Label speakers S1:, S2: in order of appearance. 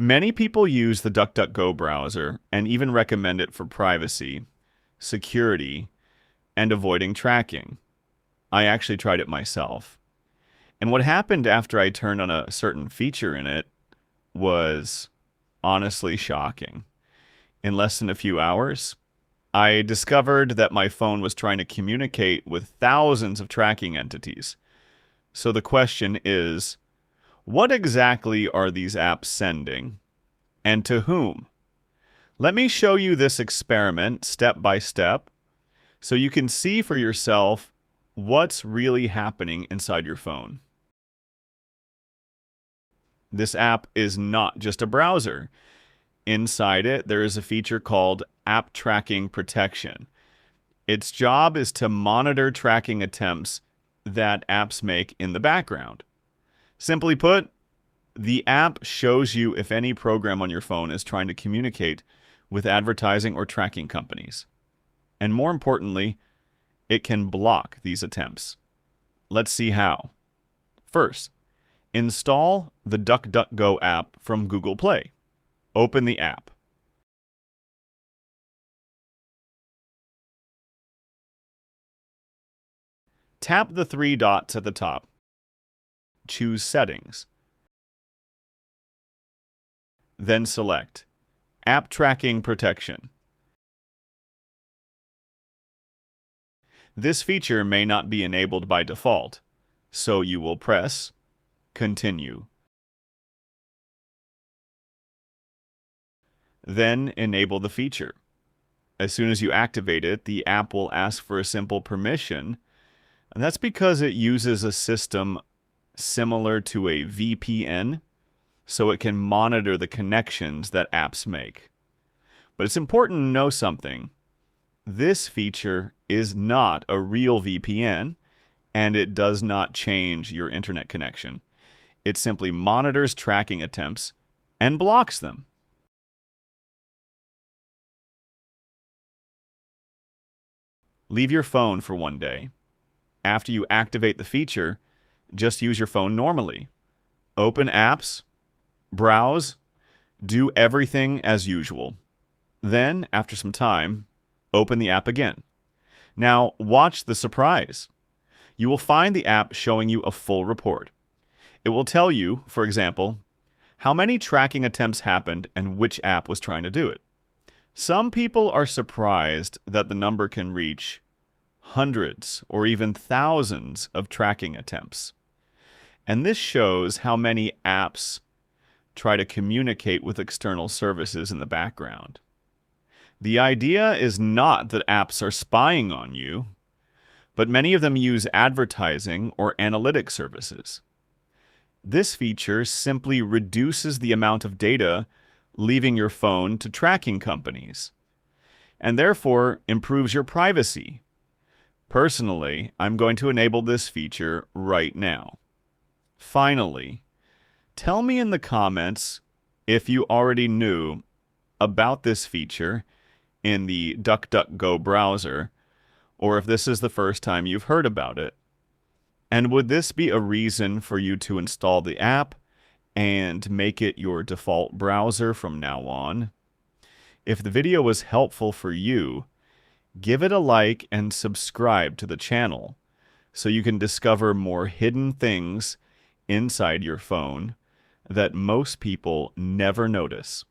S1: Many people use the DuckDuckGo browser and even recommend it for privacy, security, and avoiding tracking. I actually tried it myself. And what happened after I turned on a certain feature in it was honestly shocking. In less than a few hours, I discovered that my phone was trying to communicate with thousands of tracking entities. So the question is, what exactly are these apps sending? And to whom? Let me show you this experiment step by step so you can see for yourself what's really happening inside your phone. This app is not just a browser. Inside it, there is a feature called App Tracking Protection. Its job is to monitor tracking attempts that apps make in the background. Simply put, the app shows you if any program on your phone is trying to communicate with advertising or tracking companies. And more importantly, it can block these attempts. Let's see how. First, install the DuckDuckGo app from Google Play. Open the app. Tap the three dots at the top. Choose Settings. Then select App Tracking Protection. This feature may not be enabled by default, so you will press Continue. Then enable the feature. As soon as you activate it, the app will ask for a simple permission, and that's because it uses a system similar to a VPN, so it can monitor the connections that apps make. But it's important to know something. This feature is not a real VPN, and it does not change your internet connection. It simply monitors tracking attempts and blocks them. Leave your phone for one day. After you activate the feature, just use your phone normally. Open apps, browse, do everything as usual. Then, after some time, open the app again. Now, watch the surprise. You will find the app showing you a full report. It will tell you, for example, how many tracking attempts happened and which app was trying to do it. Some people are surprised that the number can reach hundreds or even thousands of tracking attempts. And this shows how many apps try to communicate with external services in the background. The idea is not that apps are spying on you, but many of them use advertising or analytic services. This feature simply reduces the amount of data leaving your phone to tracking companies, and therefore improves your privacy. Personally, I'm going to enable this feature right now. Finally, tell me in the comments if you already knew about this feature in the DuckDuckGo browser, or if this is the first time you've heard about it. And would this be a reason for you to install the app and make it your default browser from now on? If the video was helpful for you, give it a like and subscribe to the channel so you can discover more hidden things inside your phone that most people never notice.